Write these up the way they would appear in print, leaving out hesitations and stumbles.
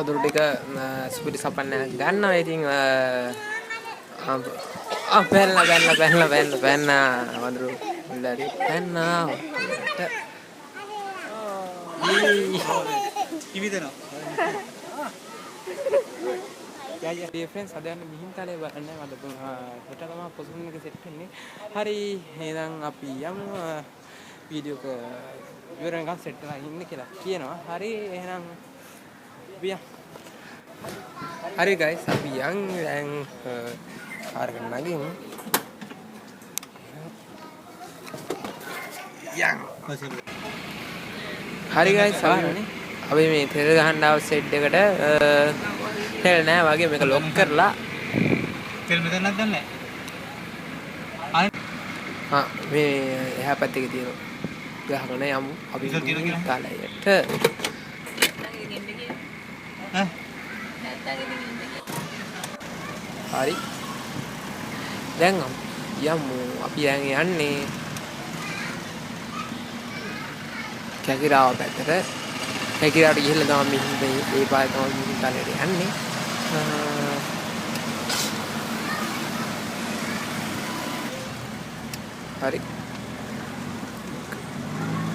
වතුර ටික ස්පීඩ් සපන්න ගන්නවා. ඉතින් පැන්න වතුර ඉල්ලරි පැන්නා ඉවිදෙනවා. යා ෆ්‍රෙන්ඩ්ස් අද යන්නේ මිහින්තලේ බලන්න. මම හෙට තමයි පොසුන් එක සෙට් වෙන්නේ. හරි එහෙනම් අපි යමු වීඩියෝ එක ඉවර වෙනකන් සෙට් වෙලා ඉන්න කියලා කියනවා. හරි එහෙනම් අපි හරි ගයිස් අපි දැන් කාර් එක නගිමු. හරි ගයිස් අපි මේ තෙල් ගහන්න ආව සෙට් එකට තෙල් නෑ වගේ මේක ලොක් කරලා තෙල් මෙතනක් ගන්නෑ. මේ එහා පැත්තේ තියෙන ගහගෙන යමු අපි කාලයට හරි දැන් යමු අපි දැන් යන්නේ කැකිරාව පැත්තට. කැකිරාවට ගිහිල්ලා තමයි මේ පාරේ තමයි මිහින්තලේට යන්නේ. හරි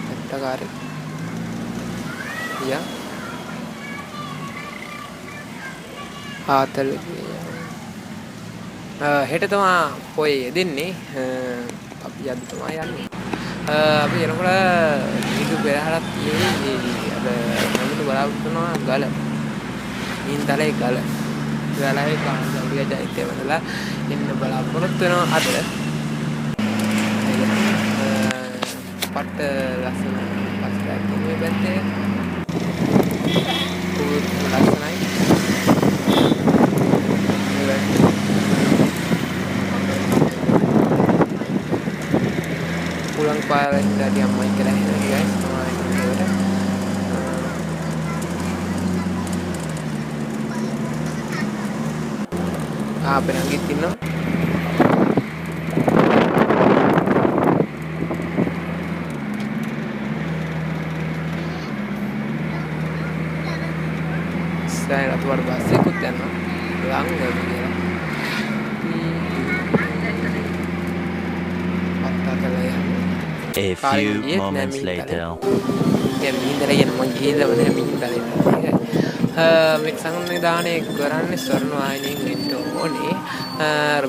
පැත්තකාරේ යා ආතල් හෙට තමයි පොයේ යෙදෙන්නේ. අපි අද තමයි යන්නේ. අපි එනකොට ඉදු පෙරහරක් තියෙන්නේ අද නමුත් බලාපොරොත්තු වෙනවා ගල මිහින්තලේ ගල ගලයි කාන්දලිය ජයිතේ වලලා ඉන්න බලාපොරොත්තු වෙනවා අද. පට ලස්සන පස්සක් මේ පැත්තේ පුරුත් ලස්සනයි. pulang parah dari ammai කියලා හිතනවා guys. තමයි අපේ නංගිත් ඉන්නවා. saya ratu war bus එකකුත් යනවා. ලං වෙනවා කියලා. A few moments later. දැන් මිහින්තලේ යන මං ගිහිල්ලා වනේ මිහින්තලේ. මේක සංවිධානය කරන්නේ ස්වර්ණ වාහිනියෙන් වෙන්න ඕනේ.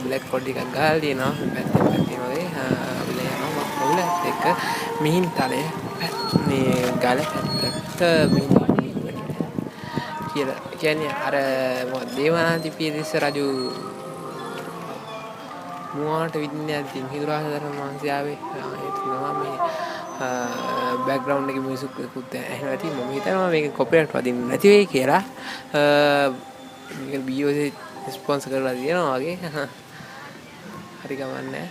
බ්ලැක් කොඩ් එකක් ගහලා තියෙනවා. පැත්තෙන් වගේ අපිට යනවා මොලත් එක මිහින්තලේ මේ ගල පැත්තට මිහින්තලේ කියලා කියන්නේ අර මොකද දේවානාතිපියතිස්ස රජු මුවාට විද්‍යාවෙන් හිදුරාසදරන වංශය ආවේ. ඒ තුනම මේ බෑග්ග්‍රවුන්ඩ් එකේ මියුසික් එකකුත් ඇහෙනවා ඇති. මම හිතනවා මේක කොපිරයිට් වදින්නේ නැති වෙයි කියලා. මේක BOC ස්පොන්සර් කරලා තියෙනවා වගේ. හරි ගමන්නේ.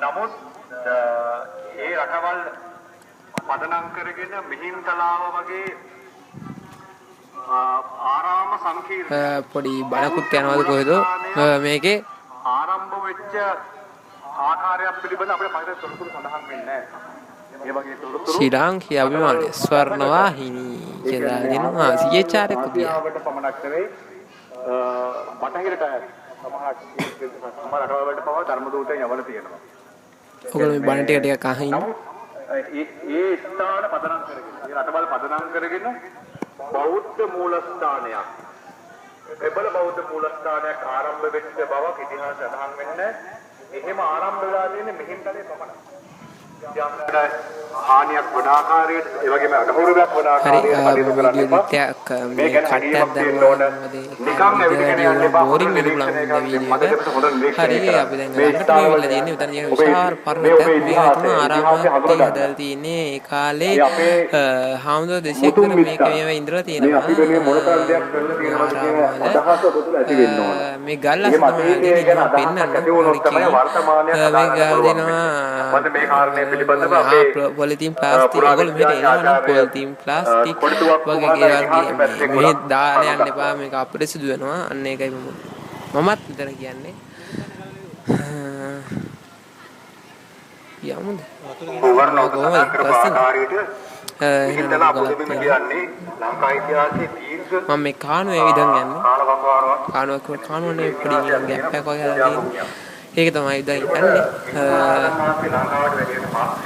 නමුත් ඒ රටවල් පදනම් කරගෙන මිහින්තලාව වගේ ආරාම සංකීර්ණ පොඩි බලකුත් යනවාද කොහෙද මේකේ ආරම්භ වෙච්ච ආකාරයක් පිළිබඳ අපේ පරිසර තොරතුරු සඳහන් වෙන්නේ නැහැ. ඒ වගේ තොරතුරු ශ්‍රී ලාංකීය අභිමානය ස්වර්ණ වාහිනී කියලා දෙනවා. CHR එකක් වට පමණක් නෙවෙයි බටහිරට සමහර රටවල් වලට පවා ධර්ම දූතයන් යවලා තියෙනවා. ඔයගොල්ලෝ මේ බණ ටික අහින්න. ඒ ස්ථාන පදනම් කරගෙන ඒ රටවල් පදනම් කරගෙන බෞද්ධ මූලස්ථානයක් එබල බෞද්ධ මූලස්ථානයක් ආරම්භ වෙච්ච බවක් ඉතිහාසය සඳහන් වෙන්නේ. එහෙම ආරම්භ වෙලා තියෙන්නේ මිහින්තලේ පමණයි. හානියක් වන ආකාරයට ඒ වගේම අඩහුරුවක් වන ආකාරයට කටයුතු කරන්න එපා. මේ කට්ටක් දාන්න නිකම් ඇවිදින්න යන්න එපා. බෝරින් වෙනවා වීඩියෝ එක. හරි අපි දැන් ගන්නට මේවල තියෙන්නේ උතන තියෙන විශාල පර්ණයක් මේ හිතන ආරාමයක් හදලා තියෙන්නේ. ඒ කාලේ හාමුදුරුවෝ 200 කට මේක මේව ඉඳලා තියෙනවා. මේ ගල්ලස් තමයි දෙන්නේ පෙන්නන්න. මේ ගල් දෙනවා මේ කාරණේ පිළිබඳව අපේ පොලිතින් ප්ලාස්ටික් ඔයගොල්ලෝ මෙහෙට එනවා පොලිතින් ප්ලාස්ටික් වගේ ඒවා මේ දාලා යන්න එපා. මේක අපිරිසිදු වෙනවා. අන්න ඒකයි මමත් විතර කියන්නේ. යමුද? වර්ණ කොහොමද? කරපු ආකාරයට ඉඳලා පොදෙම එහෙනම් කියන්නේ ලංකා ඉතිහාසයේ දීර්ඝ මම මේ කානුවේ විදන් යන්නේ. කාලවකවානුවක් කානුවනේ පොඩි ගැප් එකක් වගේ හදලා තියෙන්නේ. ඒක තමයි විදන් යන්නේ. මාසේ ලංකාවට වැඩියට පස්සේ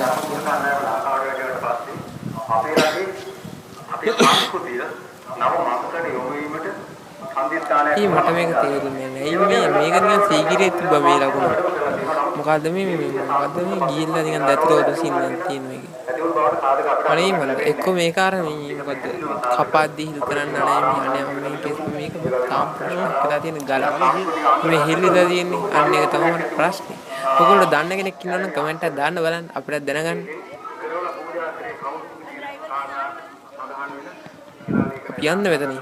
ලංකාවට වැඩියට පස්සේ අපේ රටේ අපේ සංස්කෘතිය නව මාතෘකාවට යොමු වීමට සම්දිස්ථානයක් මට මේක තේරෙන්නේ නැහැ. මේක නිකන් සීගිරියේ තිබ්බ මේ ලකුණ. මොකද්ද මේ ගිහිල්ලා නිකන් දැතිරෝද සින්නන් තියෙන මේක. අනේ මල එක්ක මේක අර මේ මොකද්ද කපාද්දී හිල් කරන්න අනේ මේක තාම ප්‍රශ්නයක් තියෙන ගල. මේ හිල්ලිලා තියෙන්නේ අන්න ඒක තමයි ප්‍රශ්නේ. ඔයගොල්ලෝ දන්න කෙනෙක් ඉන්නවනම් කමෙන්ට් එකක් දාන්න බලන්න අපිට දැනගන්න. යන්න මෙතනින්.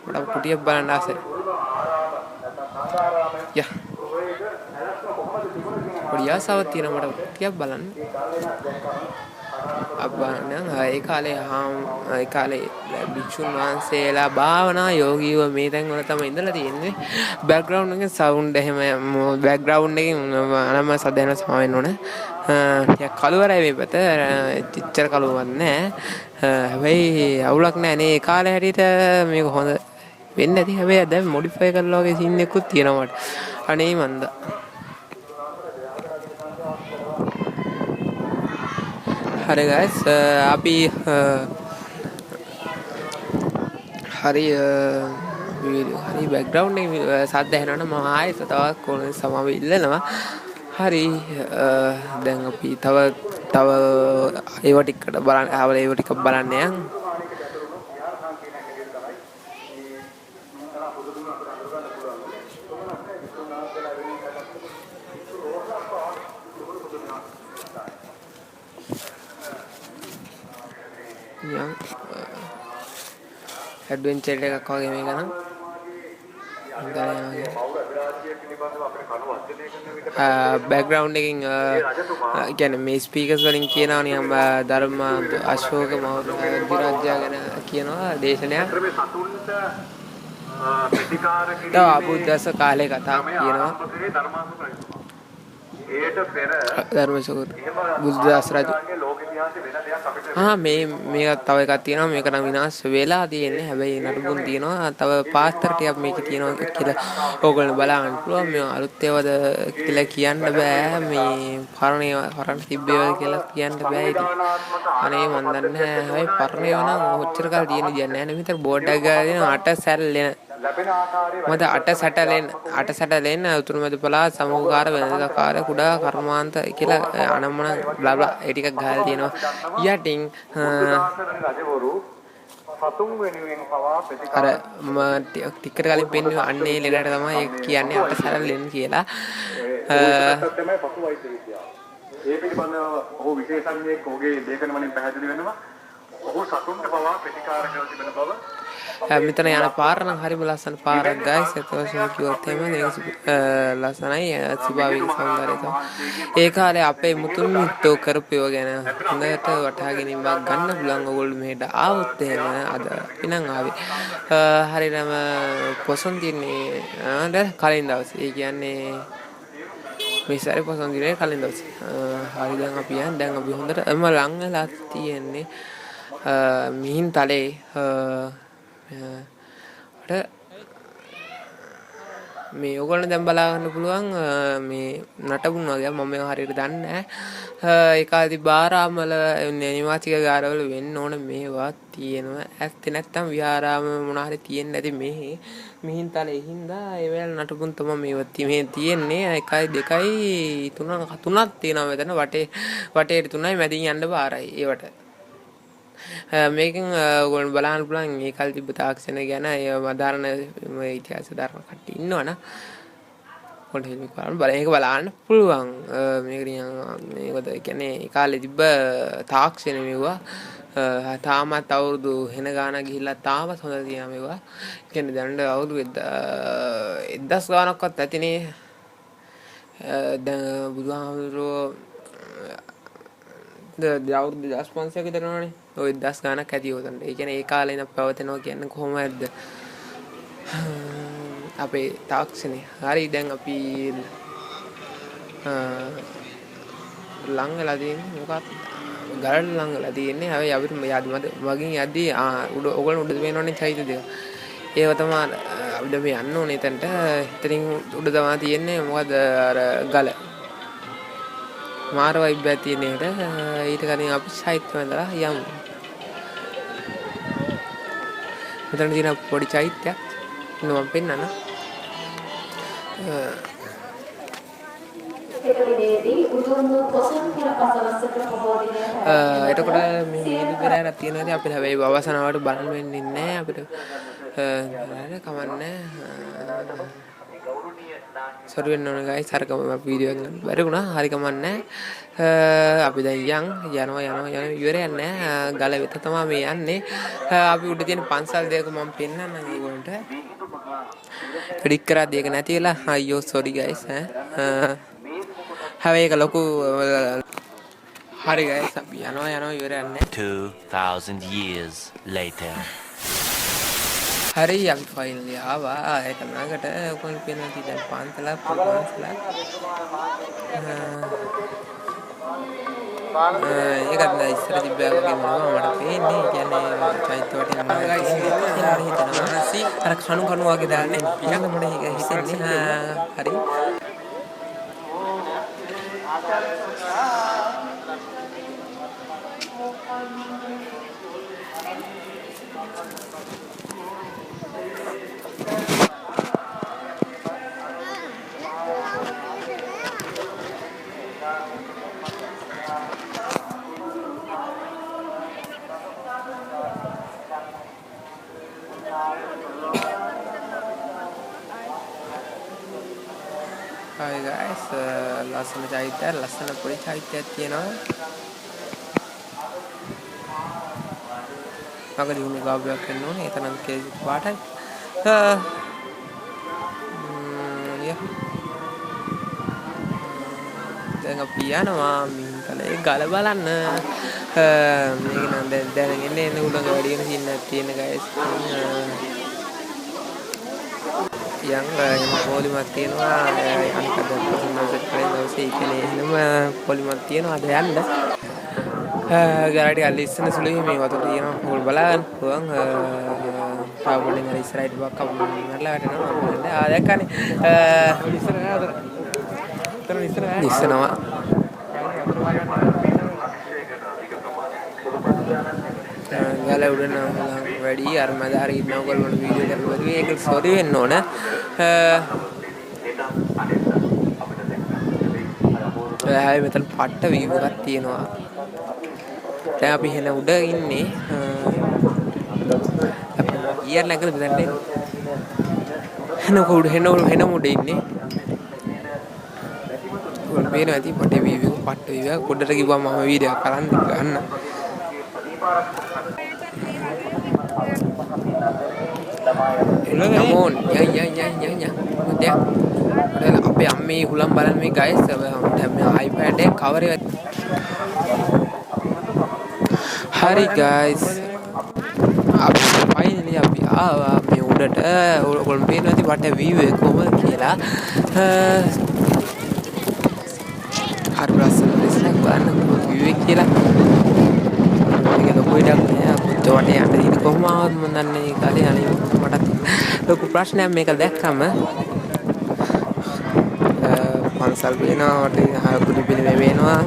මට කුටියක් බලන්න ආසයි. යා. පොඩි ආසාවක් තියෙනවා මට කුටියක් බලන්න. අප්පානම් ඒ කාලේ භික්ෂුන් වහන්සේලා භාවනා යෝගීව මේ තැන් වල තමයි ඉඳලා තියෙන්නේ. බෑග්ග්‍රවුන්ඩ් එකෙන් සවුන්ඩ් එහෙම බෑග්ග්‍රවුන්ඩ් එකෙන් අනම සදයන සමාවෙන්න ඕන. ටිකක් කළුවරයි මේ පැත. චිච්චර කළුවක් නැහැ. හැබැයි අවුලක් නැහැ නේ. ඒ කාලේ හැටියට මේක හොඳ වෙන්නේ නැති. හැබැයි දැන් මොඩිෆයි කරලා වගේ සීන් එකකුත් තියෙනවා මට. අනේ මන්දා. හරි guys අපි හරි බෑග්ග්‍රවුන්ඩ් එකේ සද්ද ඇහෙනවනම් මම ආයෙත් තවත් කොහොමද සමාව ඉල්ලනවා. හරි දැන් අපි තව ඒව ටිකට බලන්න ඒව ටික බලන්න යන්. ඇඩ්වෙන්චර් එකක් වගේ මේක නම් බෑග්ග්‍රවුන්ඩ් එකකින් කියන්නේ මේ ස්පීකර්ස් වලින් කියනවා නිකම් ධර්ම අශෝක මෞර්ය අධිරාජ්‍ය ගැන කියනවා දේශනයක්. තව අබුද්දස කාලේ කතා කියනවා. ධර්මශෝක බුද්ධදාස රජු. මේක තව එකක් තියෙනවා. මේක නම් විනාශ වෙලා තියෙන්නේ. හැබැයි නටුගුන් තියෙනවා. තව පාස්තර ටිකක් මේකේ තියෙනවා කියලා ඕගොල්ලෝ බලන්න පුළුවන්. මේ අලුත් ඒවාද කියලා කියන්න බෑ. මේ පරණ තිබ්බේවද කියලා කියන්න බෑ. ඉතින් අනේ මන් දන්නේ නැහැ. හැබැයි පරණ ඒවා නම් ඔච්චර කාල තියෙන දෙයක් නැහැ නේ. මෙතන බෝඩ් එකක් ගාලා දෙනවා 8 සැරලෙන. මත 8 සැටලෙන් උතුරුමැද පළාත් සමූහකාර වෙනදකාර කුඩා කර්මාන්ත කියලා අනම්මන බ්ලා බ්ලා ඒ ටිකක් ගහලා තියෙනවා. යටින් අර ටිකට කලින් පෙන්වුව අන්නේ ලෙඩට තමයි ඒ කියන්නේ 8 සැරලෙන් කියලා. ඒ පිළිබඳව ඔහු විශේෂඥයෙක් ඔහුගේ ලේඛන වලින් පැහැදිලි වෙනවා. ඔහු සතුන්ට පවා ප්‍රතිකාර කර තිබෙන බව. මෙතන යන පාර නම් හරිම ලස්සන පාරක් guys. ඒතකොට කිව්වොත් එහෙම මේක ලස්සනයි ස්වභාවික සෞන්දර්යය තමයි. ඒ කාලේ අපේ මුතුන් මිත්තෝ කරපේව ගැන හොඳට වටහා ගැනීමක් ගන්න පුළුවන්. ඔයගොල්ලෝ මෙහෙට ආවොත් එහෙම අද ඉනම් ආවේ. හරියටම පොසොන් තියන්නේ දැන් කලින් දවසේ. ඒ කියන්නේ මේ සැරේ පොසොන් දිනේ කලින් දවසේ. හරි දැන් අපි යන් දැන් අපි හොඳටම ලං වෙලා තියෙන්නේ මිහින් තලේ මේ ඔයගොල්ලෝ දැන් බලා ගන්න පුළුවන් මේ නටබුන් වගේ මම මේව හරියට දන්නේ නැහැ. ඒ කාලේදී බාරාමල නිවාසික ගාරවල වෙන්න ඕන මේවා තියෙනවා. ඇත්තේ නැත්තම් විහාරාම මොනවා හරි තියෙන්නේ නැති මේ මිහින් තලේ හින්දා ඒ වෙලාව නටබුන් තමයි මේවා තියෙන්නේ. 1 2 3ක් තියෙනවා මෙතන වටේට 3යි මැදින් යන්න බාරයි ඒවට. මේකෙන් ඔයගොල්ලෝ බලන්න පුළුවන් මේ කල් තිබ්බ තාක්ෂණය ගැන ඒ මදාරණ ඉතිහාස ධර්ම කට්ටිය ඉන්නවනේ. ඔයාලට මේක බලන්න පුළුවන්. මේකද කියන්නේ ඒ කාලේ තිබ්බ තාක්ෂණය මේවා තාමත් අවුරුදු හෙන ගානක් ගිහිල්ලා තාමත් හොඳ තියෙනවා මේවා. කියන්නේ දැන් අවුරුදු 1000 ගානක්වත් ඇතිනේ. දැන් බුදුහාමුදුරුවෝ අවුරුදු 2500ක විතරනේ. ඔය 1000 ගානක් ඇති උතන. ඒ කියන්නේ ඒ කාලේ ඉඳන් පැවතෙනවා කියන්නේ කොහොමද? අපේ තාක්ෂණය. හරි දැන් අපි ලං වෙලා තියෙන්නේ මොකක්ද ගලට ලං වෙලා තියෙන්නේ හැබැයි අපිට මගින් යද්දී ඔයගොල්ලෝ උඩ වෙනවනේ චෛත්‍ය දෙක ඒව තමයි අපිට මේ යන්න ඕනේ එතනට එතනින් උඩ තමයි තියෙන්නේ මොකද අර ගල මාර වයිබ් එකක් තියෙන එකට ඊට කලින් අපි චෛත්‍ය වලලා යමු මෙතන තියෙන පොඩි චෛත්‍යයක් ඉන්න මම පෙන්නන්න එතකොට මේ මිහිඳු පෙරහැරක් තියෙනවා අපිට හැබැයි අවසනාවට බලන්න වෙන්නේ නැහැ අපිට කමන්නේ සෝරි වෙන්න ඕනේ guys අර කම වීඩියෝ එක ගන්න බැරි වුණා හරි කමන්නේ අපි දැන් යනවා ඉවරයක් නැහැ ගල වෙත තමයි මේ යන්නේ අපි උඩ තියෙන පන්සල් දෙක මම පෙන්නන්නම් ඒගොල්ලන්ට ක්ලික් කරා දෙක නැති වෙලා අයියෝ සෝරි guys හැබැයි ඒක ලොකු හරි guys අපි යනවා ඉවරයක් නැහැ 2000 years later හරි අපි ෆයිනලි ආවා ඒක නාකට ඔයගොල්ලෝ පේනවා දැන් පන්සලක් ඒකත් නෑ ඉස්සර තිබ්බා වගේ මොනවා මට පේන්නේ කියන්නේ චෛත්‍ය වටේ මොනවා හිතනවා අර කණු වගේ දාන්නේ පියන්න මට ඒක හිතෙන්නේ හරි Hi guys, ලස්සන චෛත්‍යයක් ලස්සන පොඩි චෛත්‍යයක් තියෙනවා. මගදී උණු ගාබයක් වෙන්න ඕනේ. එතනන් කේසි පාටයි. දැන් අපි යනවා මින්කලේ ගල බලන්න. මේක නම් දැන් එන්නේ උඩඟ වැඩි වෙන සින්නක් තියෙන guys. yang polimat තියෙනවා අනික දැක්කම දවසේ ඉකනේ එහෙම polimat තියෙනවා අද යන්න ගාඩි අල්ල ඉස්සන සුළුයි මේ වතුර තියෙනවා ඕගොල්ලෝ බලන්න පුළුවන් තාවුණෙන් අර ඉස්සරහට බක්ක මරලා වැටෙනවා බලන්න දැක්කනේ ඉස්සනවා ගල උඩ නම් වැඩි අර මැද හරි ඉන්න ඕගොල්ලෝ වීඩියෝ කරලා බලුවේ ඒක සෝරි වෙන්න ඕන හැබැයි මෙතන පට්ට වීව් එකක් තියෙනවා දැන් අපි හෙන උඩ ඉන්නේ ඊයර් නැගලා මෙතනට හෙන උඩ ඉන්නේ ඔයාලා පේනවා ඇති පට්ට වීව් එක පට්ට වීව් එක පොඩට කිව්වම මම වීඩියෝ එකක් කරන් ගන්න Come on, ya. Udah. Apa amme hulam balan me guys, iPad එක cover එක. Hari guys. අපි finally අපි ආවා මේ උඩට. ඔයගොල්ලෝ පේනවා ඉතින් වට view එක කොහොමද කියලා. හරි ලස්සන දෙයක් බලන්න view එක කියලා. මේක ලොකු එකක් නෑ. පුතේ වටේ යන්න ඉතින් කොහොම ආවද මන් දන්නේ කාලේ අනේ මට ලොකු ප්‍රශ්නයක් මේක දැක්කම පන්සල් වෙනවා වටේ බුදු පිළිමේ වෙනවා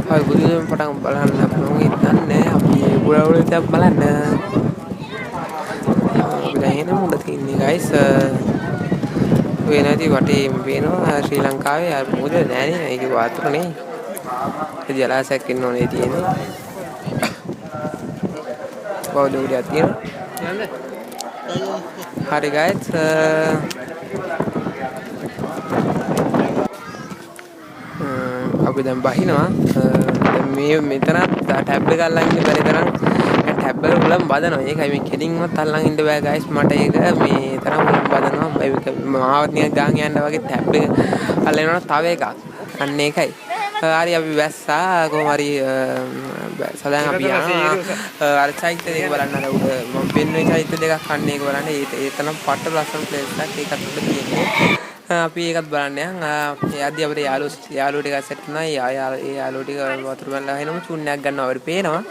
හරි බුදු පිළිමේ පටන් බලන්න මම හිතන්නේ අපි පුරාවලට බලන්න දැන් එන මුඩ තින්නේ guys වෙනදී වටේ වෙනවා ශ්‍රී ලංකාවේ අර මොකද නෑනේ ඒක වතුරනේ ඒ ජලාශයක් ඉන්න ඕනේ තියෙන්නේ බෞද්ධ උඩියක් තියෙනවා Hari guys අපි දැන් බහිනවා මේ මෙතන ටැබ් එක අල්ලන් ඉන්න බැරි තරම් ටැබ් එක උලම් බදනවා ඒකයි මේ කෙලින්වත් අල්ලන් ඉන්න බෑ guys මට ඒක මේ තරම් උලම් බදනවා මේක මාවත් නිකන් ගාන් යන්න වගේ ටැබ් එක අල්ලනවා තව එකක් අන්න ඒකයි හරි අපි වැස්සා කොහොම හරි සදාන් අපි යනවා අර චෛත්‍ය දෙක බලන්න අර උඩ මම පෙන්වන්නේ චෛත්‍ය දෙකක් අන්න ඒක බලන්න ඒ තරම් පට්ට ලස්සන ප්ලේස් එකක් ඒකත් උඩ තියෙන්නේ අපි ඒකත් බලන්න යන්. යද්දී අපිට යාළුවෝ ටිකක් සෙට් වුණා. ඒ යාළුවෝ ටික වතුර බැලලා හිනමු චුන්නයක් ගන්නවා අපිට පේනවා.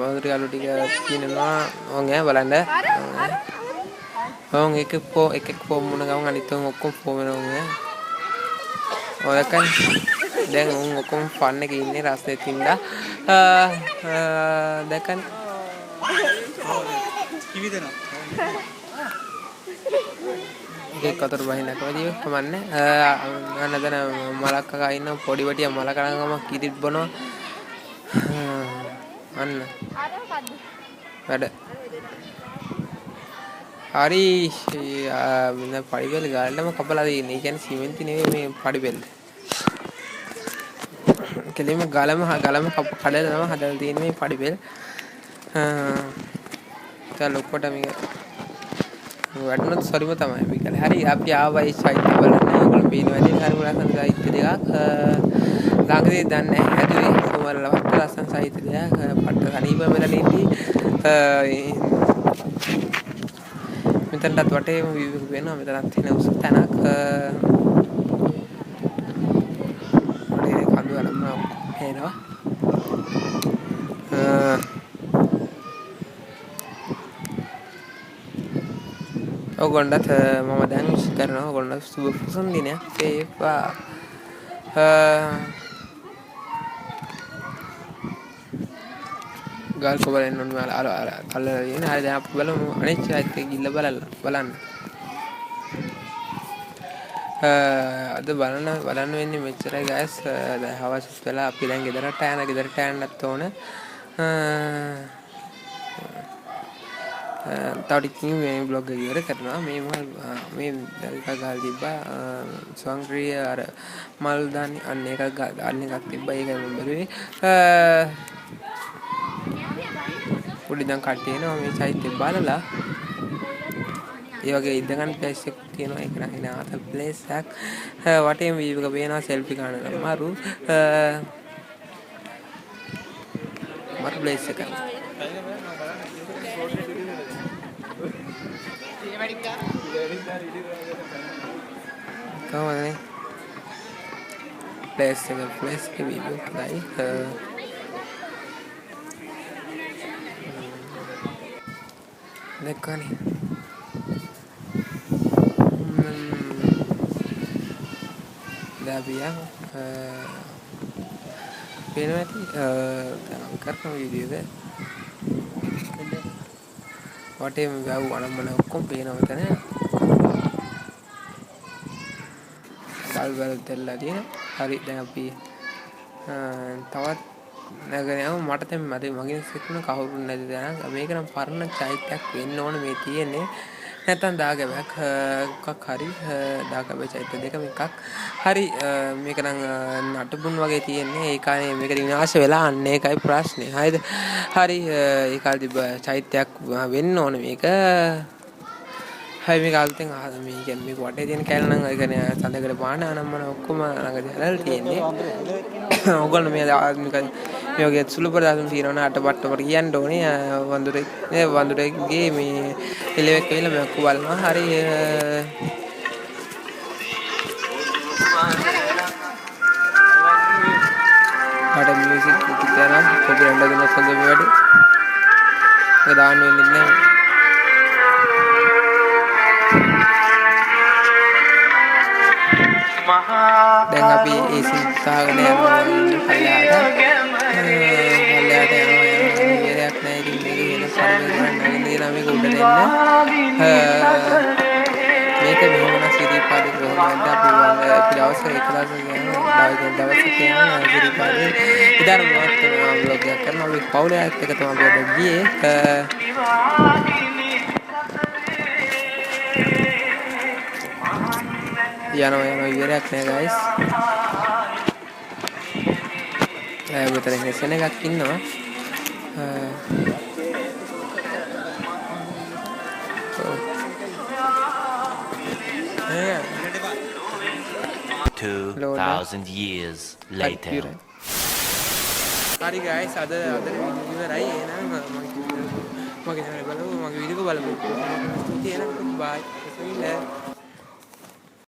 වතුර යාළුවෝ ටික කියනවා ඕන් ඈ බලන්න. ඕන් එක ෆෝම් වුණ ගමන් අනිත් උන් ඔක්කොම ෆෝම් වෙනවා ඈ. ඔය දැන් උන් ඔක්කොම ෆන් එකේ ඉන්නේ රස්නේ තින්දා. දැකන් කිවිදෙනවා. ඒක අතර බහින්න කවදී කමන්නේ. අනදන මලක් කකා ඉන්න පොඩි වටිය මල කන ගම කිරිත් බොනවා. අන්න වැඩ හරි මෙන්න පඩිබෙල් ගාල්ලම කපලා දෙන්නේ. ඒ කියන්නේ සිමෙන්ති නෙවෙයි මේ පඩිබෙල්. කෙලින්ම ගලම කඩලා තමයි හදලා තියෙන්නේ මේ පඩිබෙල්. දැන් ලොක්කොට මේක වැඩනොත් සොරිම තමයි මේක. හරි අපි ආවයි සයිට් බලන්න. ඔයගොල්ලෝ පේනවා ඉතින් හරි ලස්සන සයිට් දෙකක්. ළඟදී දන්නේ නැහැ ඇදුවේ සමහර ලවට ලස්සන සයිට් දෙකක්. පට්ට කණීප මෙතන ඉඳි. මෙතනටත් වටේම view එක වෙනවා. මෙතනත් තියෙන උස තැනක්. වටේ කඳු වලම පේනවා. ඔයගොල්ලන්ට මම දැන් විශ් කරනවා. ඔයගොල්ලන්ට සුබ පුසන් දිනයක් වේවා. ගල් කොබලෙන් ඔන්න අල්ලලා ඉන්න. හරි දැන් අපි බලමු අනිත් සයිට් එක ගිහිල්ලා බලන්න. අද බලන්න වෙන්නේ මෙච්චරයි guys. දැන් හවස් වෙලා අපි දැන් ගෙදරට යන්නත් ඕන. තව ටිකකින් මේ බ්ලොග් එක ඉවර කරනවා. මේ දැල්ක ගහලා තිබ්බා සංක්‍රීය අර මල් දාන්නේ අන්න එකක් තිබ්බා. ඒක මම බැලුවේ. පොඩි දැන් කට්ටිය එනවා මේ සයිට් එක බලලා. ඒ වගේ ඉඳගන්න ප්ලේස් එකක් තියෙනවා. ඒක නම් හිනාත ප්ලේස් එකක්. වටේම view එක පේනවා. සෙල්ෆි ගන්න අමාරු. මට ප්ලේස් එක. කොහොමද ප්ලේස් එක view හදයි. දැක්කනේ දාබියා පේනවා ඇති. දැන් කරන වීඩියෝ එක වටේම වැව් අනම්මන ඔක්කොම පේනවා මෙතන. බල්බල් දෙල්ලා තියෙන. හරි දැන් අපි තවත් නැගෙන යමු. මට දැන් මගෙන් සිටින කවුරුත් නැති දැන මේක නම් පරණ චෛත්‍යයක් වෙන්න ඕන මේ තියෙන්නේ. නැත්තම් දාගැබක් එකක් හරි දාගැබ චෛත්‍ය දෙකම එකක් හරි. මේක නම් නටබුන් වගේ තියෙන්නේ. ඒ කාලේ මේක විනාශ වෙලා අන්න ඒකයි ප්‍රශ්නේ. හරිද? හරි ඒ කාලේ තිබ්බ චෛත්‍යයක් වෙන්න ඕන මේක. හරි මේක අලුතෙන් මේ කියන්නේ මේක වටේ තියෙන කැලේ නම් ඒ කියන්නේ සඳකඩ පාන අනම්මන ඔක්කොම ළඟදී හදලා තියෙන්නේ. ඕගොල්ලෝ මේ වගේ සුළු ප්‍රදාසම් තියෙනවනේ අටපට්ටපට කියන්න ඕනේ. වඳුරේගේ මේ එලෙවෙක් කියලා මම බලනවා. හරි අර මියුසික් කිතරම් කොපි රැඳ දෙන සඳ මේ වැඩි ඒක දාන්න වෙන්නේ නැහැ. දැන් අපි ඒ සිතාගෙන යනවා පල්ලයට යනවා ඉවරයක් නැහැ. ඉතින් මේක වෙන සම්මේලනයක් නේද මේක උඩට එන්න මේක මෙහෙම සිරිපාදේ කොහොමද අපි දවස් එක දවසක් යන සිරිපාදේ ඉදාර මොකක්ද බ්ලොග් එකක් කරනවා. අපි පවුලේ අයත් එක තමයි අපි අද ගියේ. යනවා ඉවරයක් නෑ guys. මෙතන හෙසන එකක් ඉන්නවා. 2000 years later. හරි guys අද ඉවරයි. එහෙනම් මගේ channel බලමු. මගේ වීඩියෝ එක බලමු. ඉතින් එහෙනම් බයි.